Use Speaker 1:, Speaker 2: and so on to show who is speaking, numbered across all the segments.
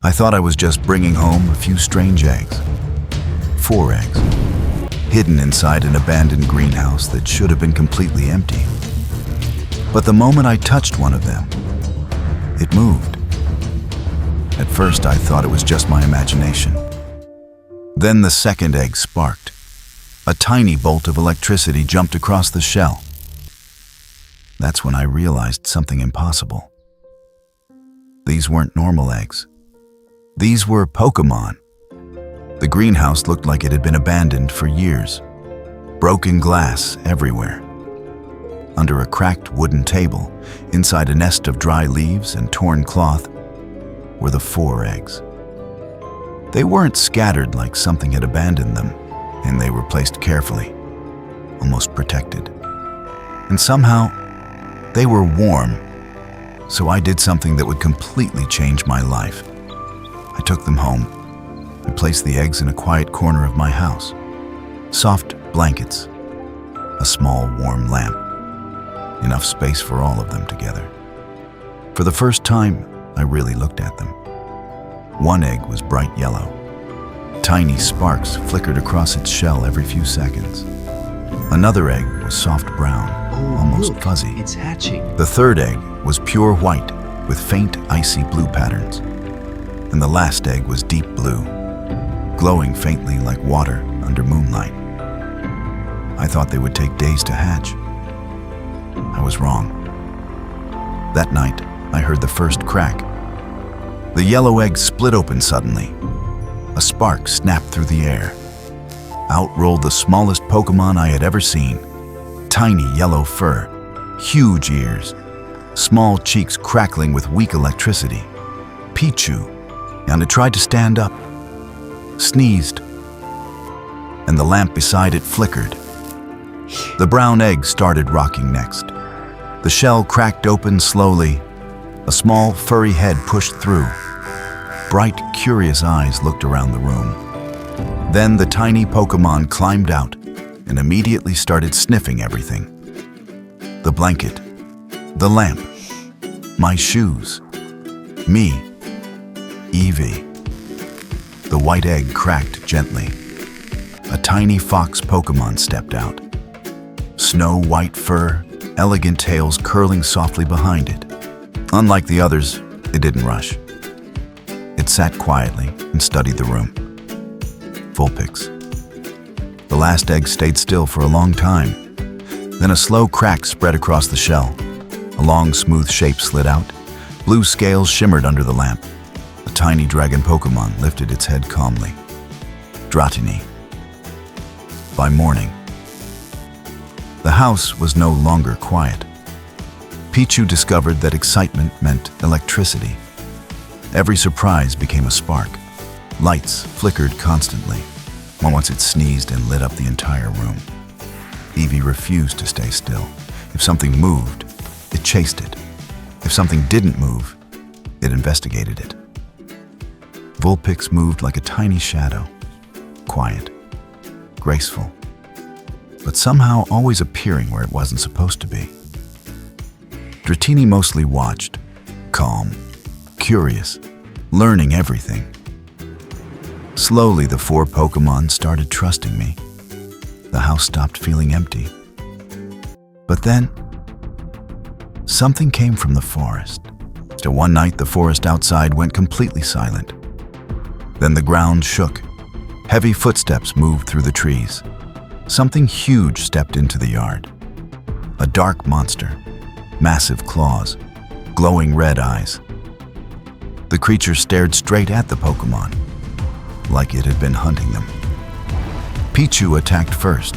Speaker 1: I thought I was just bringing home a few strange eggs. 4 eggs, hidden inside an abandoned greenhouse that should have been completely empty. But the moment I touched one of them, it moved. At first, I thought it was just my imagination. Then the second egg sparked. A tiny bolt of electricity jumped across the shell. That's when I realized something impossible. These weren't normal eggs. These were Pokémon. The greenhouse looked like it had been abandoned for years. Broken glass everywhere. Under a cracked wooden table, inside a nest of dry leaves and torn cloth, were the 4 eggs. They weren't scattered like something had abandoned them, and they were placed carefully, almost protected. And somehow, they were warm, so I did something that would completely change my life. I took them home and placed the eggs in a quiet corner of my house. Soft blankets, a small warm lamp, enough space for all of them together. For the first time, I really looked at them. One egg was bright yellow. Tiny sparks flickered across its shell every few seconds. Another egg was soft brown, almost fuzzy.
Speaker 2: It's hatching.
Speaker 1: The third egg was pure white with faint icy blue patterns. And the last egg was deep blue, glowing faintly like water under moonlight. I thought they would take days to hatch. I was wrong. That night, I heard the first crack. The yellow egg split open suddenly. A spark snapped through the air. Out rolled the smallest Pokémon I had ever seen. Tiny yellow fur, huge ears, small cheeks crackling with weak electricity. Pichu. And it tried to stand up, sneezed, and the lamp beside it flickered. The brown egg started rocking next. The shell cracked open slowly. A small, furry head pushed through. Bright, curious eyes looked around the room. Then the tiny Pokémon climbed out and immediately started sniffing everything. The blanket, the lamp, my shoes, me, Eevee. The white egg cracked gently. A tiny fox Pokémon stepped out. Snow-white fur, elegant tails curling softly behind it. Unlike the others, it didn't rush. It sat quietly and studied the room. Vulpix. The last egg stayed still for a long time. Then a slow crack spread across the shell. A long, smooth shape slid out. Blue scales shimmered under the lamp. A tiny dragon Pokémon lifted its head calmly. Dratini. By morning, the house was no longer quiet. Pichu discovered that excitement meant electricity. Every surprise became a spark. Lights flickered constantly. Once it sneezed and lit up the entire room. Eevee refused to stay still. If something moved, it chased it. If something didn't move, it investigated it. Vulpix moved like a tiny shadow, quiet, graceful, but somehow always appearing where it wasn't supposed to be. Dratini mostly watched, calm, curious, learning everything. Slowly, the 4 Pokémon started trusting me. The house stopped feeling empty. But then, something came from the forest. So one night, the forest outside went completely silent. Then the ground shook. Heavy footsteps moved through the trees. Something huge stepped into the yard. A dark monster, massive claws, glowing red eyes. The creature stared straight at the Pokémon, like it had been hunting them. Pichu attacked first.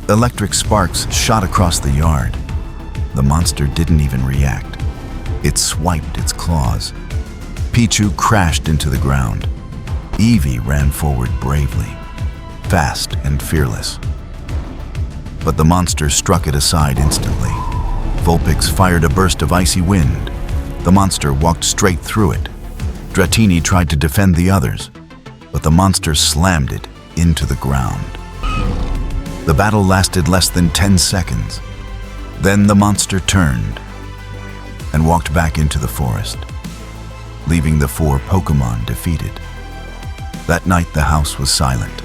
Speaker 1: Electric sparks shot across the yard. The monster didn't even react. It swiped its claws. Pichu crashed into the ground. Eevee ran forward bravely, fast and fearless. But the monster struck it aside instantly. Vulpix fired a burst of icy wind. The monster walked straight through it. Dratini tried to defend the others, but the monster slammed it into the ground. The battle lasted less than 10 seconds. Then the monster turned and walked back into the forest, leaving the 4 Pokémon defeated. That night the house was silent.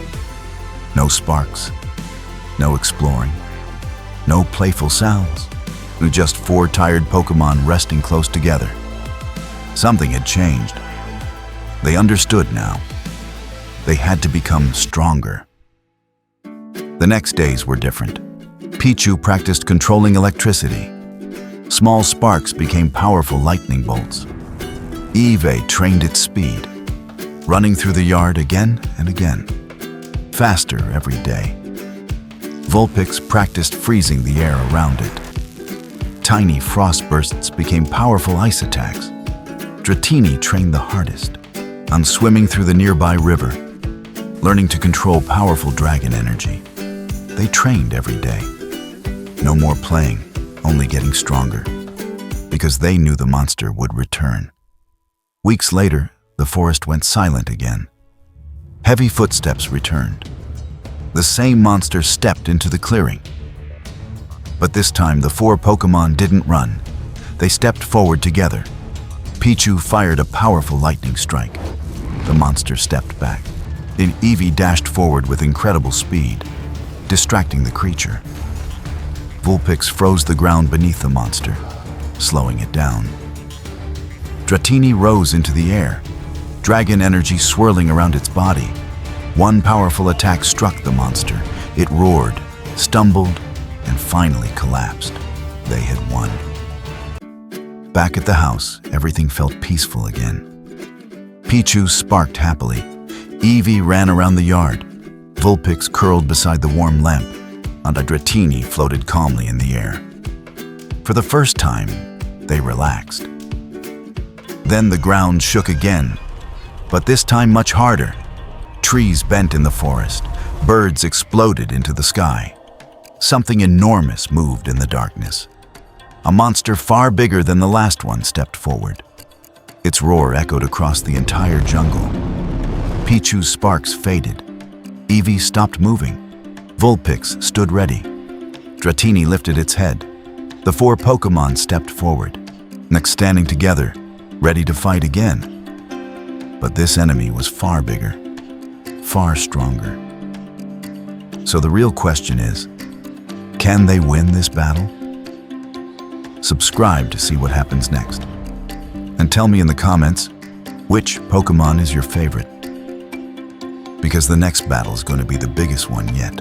Speaker 1: No sparks, no exploring, no playful sounds, just 4 tired Pokémon resting close together. Something had changed. They understood now. They had to become stronger. The next days were different. Pichu practiced controlling electricity. Small sparks became powerful lightning bolts. Eevee trained its speed, running through the yard again and again, faster every day. Vulpix practiced freezing the air around it. Tiny frost bursts became powerful ice attacks. Dratini trained the hardest, on swimming through the nearby river, learning to control powerful dragon energy. They trained every day. No more playing, only getting stronger, because they knew the monster would return. Weeks later, the forest went silent again. Heavy footsteps returned. The same monster stepped into the clearing. But this time, the 4 Pokémon didn't run. They stepped forward together. Pichu fired a powerful lightning strike. The monster stepped back. Then Eevee dashed forward with incredible speed, distracting the creature. Vulpix froze the ground beneath the monster, slowing it down. Dratini rose into the air, dragon energy swirling around its body. One powerful attack struck the monster. It roared, stumbled, and finally collapsed. They had won. Back at the house, everything felt peaceful again. Pichu sparked happily. Eevee ran around the yard. Vulpix curled beside the warm lamp, and Dratini floated calmly in the air. For the first time, they relaxed. Then the ground shook again, but this time much harder. Trees bent in the forest. Birds exploded into the sky. Something enormous moved in the darkness. A monster far bigger than the last one stepped forward. Its roar echoed across the entire jungle. Pichu's sparks faded. Eevee stopped moving. Vulpix stood ready. Dratini lifted its head. The 4 Pokémon stepped forward, next standing together, ready to fight again. But this enemy was far bigger, far stronger. So the real question is, can they win this battle? Subscribe to see what happens next. And tell me in the comments, which Pokémon is your favorite? Because the next battle is going to be the biggest one yet.